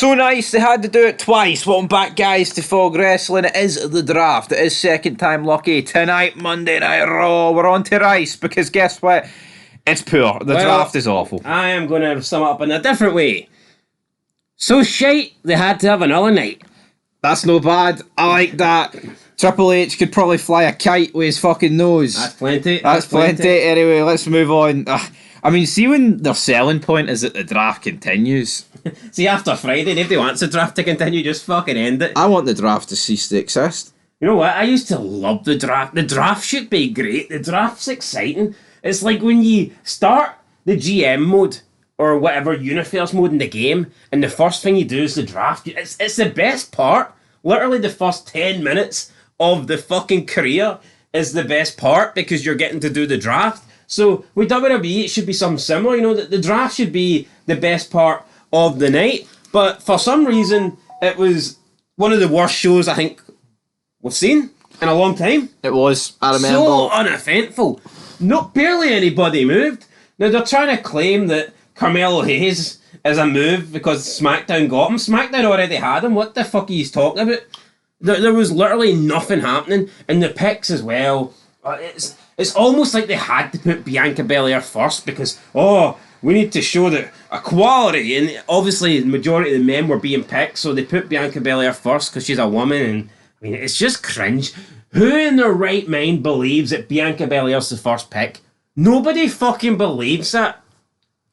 So nice, they had to do it twice. Welcome back, guys, to Fog Wrestling. It is the draft. It is second time lucky. Tonight, Monday Night Raw, we're on to Rice, because guess what? It's poor. The draft is awful. I am going to sum it up in a different way. So shite, they had to have another night. That's no bad. I like that. Triple H could probably fly a kite with his fucking nose. That's plenty. That's plenty. Anyway, let's move on. I mean, see when their selling point is that the draft continues. See, after Friday, nobody wants the draft to continue, just fucking end it. I want the draft to cease to exist. You know what? I used to love the draft. The draft should be great. The draft's exciting. It's like when you start the GM mode or whatever universe mode in the game, and the first thing you do is the draft. It's the best part. Literally the first 10 minutes of the fucking career is the best part because you're getting to do the draft. So with WWE, it should be something similar. You know, the draft should be the best part of the night. But for some reason, it was one of the worst shows I think we've seen in a long time. It was. I remember. So uneventful. Barely anybody moved. Now they're trying to claim that Carmelo Hayes is a move because SmackDown got him. SmackDown already had him. What the fuck are you talking about? There was literally nothing happening. And the picks as well. It's almost like they had to put Bianca Belair first because, we need to show that equality. And obviously the majority of the men were being picked, so they put Bianca Belair first because she's a woman. And I mean, it's just cringe. Who in their right mind believes that Bianca Belair's the first pick? Nobody fucking believes that.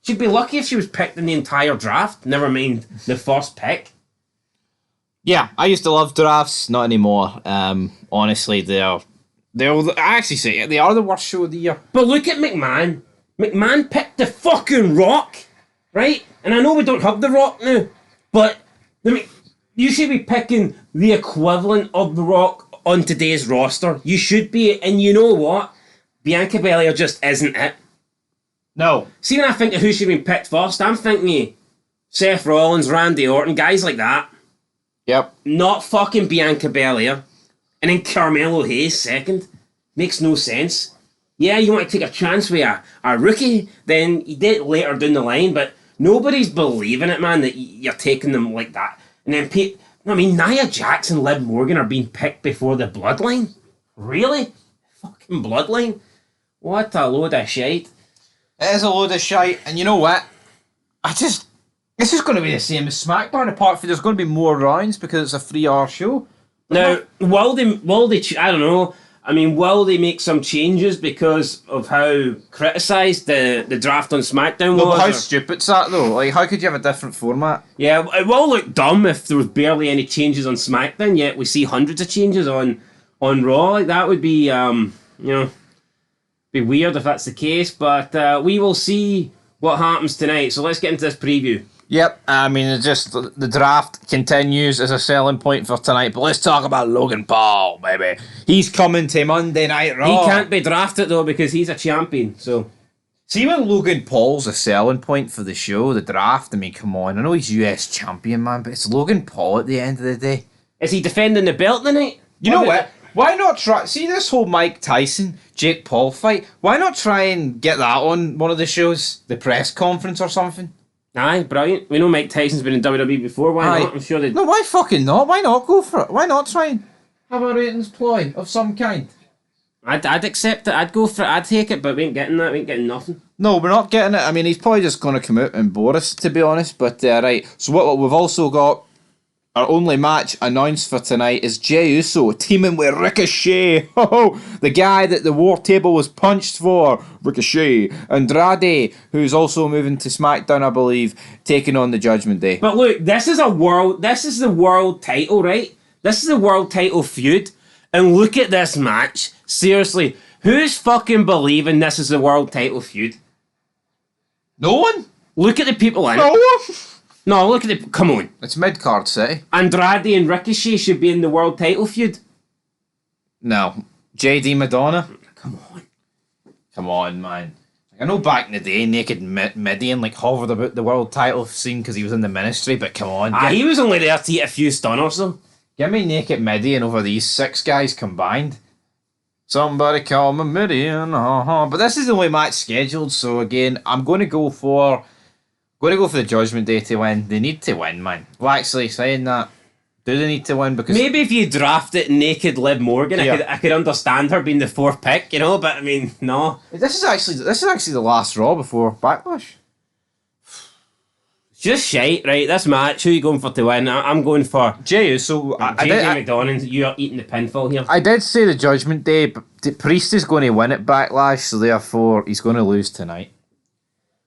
She'd be lucky if she was picked in the entire draft, never mind the first pick. Yeah, I used to love drafts, not anymore. Honestly, I actually say they are the worst show of the year. But look at McMahon. McMahon picked the fucking Rock, right? And I know we don't have the Rock now, but you should be picking the equivalent of the Rock on today's roster. You should be, and you know what? Bianca Belair just isn't it. No. See, when I think of who should be picked first, I'm thinking Seth Rollins, Randy Orton, guys like that. Yep. Not fucking Bianca Belair. And then Carmelo Hayes second. Makes no sense. Yeah, you want to take a chance with a rookie, then you did it later down the line, but nobody's believing it, man, that you're taking them like that. And then, Nia Jax and Liv Morgan are being picked before the Bloodline? Really? Fucking Bloodline? What a load of shite. It is a load of shite, and you know what? It's just going to be the same as SmackDown, apart from there's going to be more rounds because it's a 3-hour show. Now, will they, I don't know, will they make some changes because of how criticised the draft on SmackDown was? No, but how stupid's that, though? Like, how could you have a different format? Yeah, it will look dumb if there was barely any changes on SmackDown, yet we see hundreds of changes on Raw. Like, that would be, be weird if that's the case, but we will see what happens tonight. So let's get into this preview. Yep, it's just the draft continues as a selling point for tonight, but let's talk about Logan Paul, baby. He's coming to Monday Night Raw. He can't be drafted, though, because he's a champion, so... See, when Logan Paul's a selling point for the show, the draft, come on, I know he's US champion, man, but it's Logan Paul at the end of the day. Is he defending the belt tonight? You know what? Why not try... See this whole Mike Tyson, Jake Paul fight? Why not try and get that on one of the shows? The press conference or something? Aye, brilliant. We know Mike Tyson's been in WWE before. Why not? I'm sure they... No, why fucking not? Why not go for it? Why not try and have a ratings ploy of some kind? I'd accept it. I'd go for it. I'd take it, but we ain't getting that. We ain't getting nothing. No, we're not getting it. He's probably just going to come out and bore us, to be honest. But, right. So what we've also got... Our only match announced for tonight is Jey Uso teaming with Ricochet. The guy that the war table was punched for. Ricochet. Andrade, who's also moving to SmackDown, I believe, taking on the Judgment Day. But look, this is the world title, right? This is the world title feud. And look at this match. Seriously, who's fucking believing this is the world title feud? No one? Look at the people in it. No one? No, look at it. Come on. It's mid-card city. Andrade and Ricochet should be in the world title feud. No. JD Madonna? Come on. Come on, man. I know back in the day, Naked Midian hovered about the world title scene because he was in the ministry, but come on. He was only there to eat a few stunners, though. Give me Naked Midian over these 6 guys combined. Somebody call me Midian. But this is the only match scheduled, so again, I'm going to go for Going to go for the Judgment Day to win. They need to win, man. Well, actually, saying that, do they need to win? Because maybe if you draft it naked Liv Morgan, I could understand her being the fourth pick, you know. But I mean, no. This is actually the last Raw before Backlash. Just shite, right? This match, who are you going for to win? I'm going for Jey Uso. JJ McDonald. You're eating the pinfall here. I did say the Judgment Day, but Priest is going to win at Backlash, so therefore he's going to lose tonight.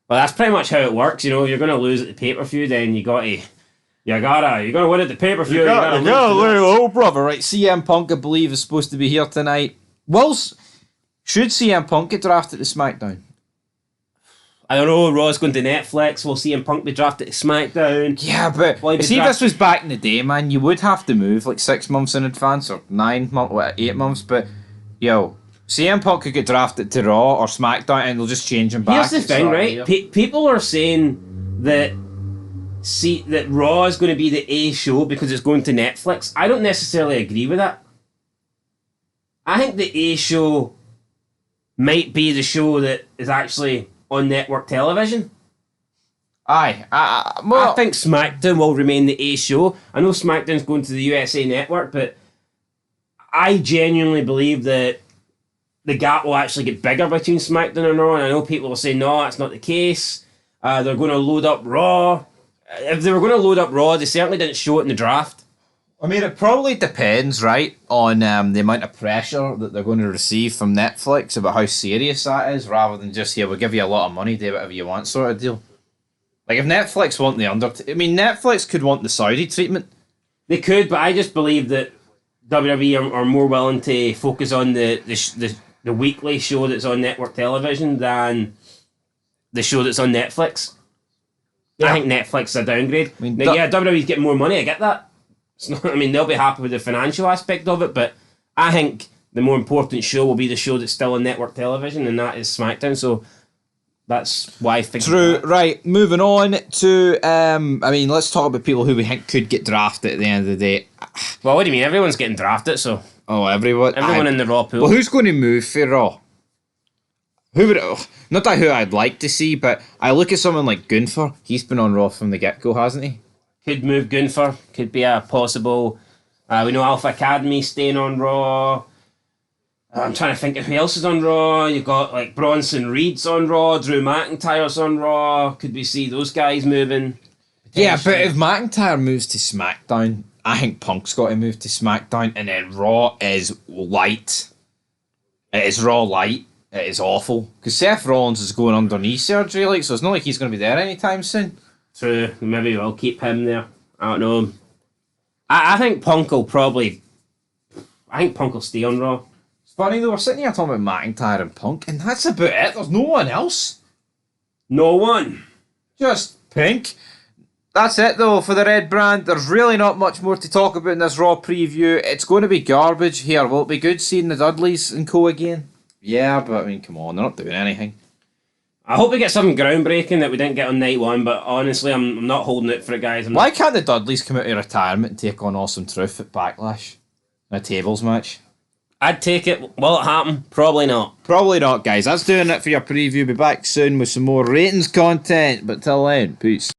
Well, that's pretty much how it works, you know. If you're going to lose at the pay-per-view, then you're going to win at the pay-per-view. You gotta lose, oh brother, right? CM Punk, I believe, is supposed to be here tonight. Should CM Punk get drafted to SmackDown? I don't know. Raw's going to Netflix. We'll see CM Punk be drafted to SmackDown. Yeah, but see, if this was back in the day, man, you would have to move like 6 months in advance or 9 months, 8 months. But CM Punk could get drafted to Raw or SmackDown, and they'll just change him back. Here's the thing, right? People are saying that Raw is going to be the A show because it's going to Netflix. I don't necessarily agree with that. I think the A show might be the show that is actually on network television. I think SmackDown will remain the A show. I know SmackDown's going to the USA Network, but I genuinely believe that the gap will actually get bigger between SmackDown and Raw, and I know people will say, no, that's not the case. They're going to load up Raw. If they were going to load up Raw, they certainly didn't show it in the draft. I mean, it probably depends, right, on the amount of pressure that they're going to receive from Netflix about how serious that is, rather than just, we'll give you a lot of money, do whatever you want sort of deal. Like, if Netflix want Netflix could want the Saudi treatment. They could, but I just believe that WWE are more willing to focus on the weekly show that's on network television than the show that's on Netflix. Yeah. I think Netflix is a downgrade. I mean, WWE's getting more money, I get that. It's not, I mean, they'll be happy with the financial aspect of it, but I think the more important show will be the show that's still on network television, and that is SmackDown, so that's why I think... True, right, moving on to, let's talk about people who we think could get drafted at the end of the day. Well, what do you mean? Everyone's getting drafted, so... Oh, everyone? Everyone in the Raw pool. Well, who's going to move for Raw? Not that who I'd like to see, but I look at someone like Gunther. He's been on Raw from the get-go, hasn't he? Could move Gunther. Could be a possible... we know Alpha Academy staying on Raw. I'm trying to think of who else is on Raw. You've got like Bronson Reed's on Raw. Drew McIntyre's on Raw. Could we see those guys moving? Yeah, but if McIntyre moves to SmackDown, I think Punk's got to move to SmackDown, and then Raw is light. It is Raw light. It is awful. Because Seth Rollins is going under knee surgery, so it's not like he's going to be there anytime soon. True. Maybe we'll keep him there. I don't know. I think Punk will probably... I think Punk will stay on Raw. It's funny though, we're sitting here talking about McIntyre and Punk, and that's about it. There's no one else. No one. Just Pink. That's it though for the Red Brand. There's really not much more to talk about in this Raw preview. It's going to be garbage here. Will it be good seeing the Dudleys and co again? Yeah, but I mean, come on, they're not doing anything. I hope we get something groundbreaking that we didn't get on night one, but honestly, I'm not holding it for it, guys. Why can't the Dudleys come out of retirement and take on Awesome Truth at Backlash? In a tables match? I'd take it. Will it happen? Probably not. Probably not, guys. That's doing it for your preview. Be back soon with some more ratings content. But till then, peace.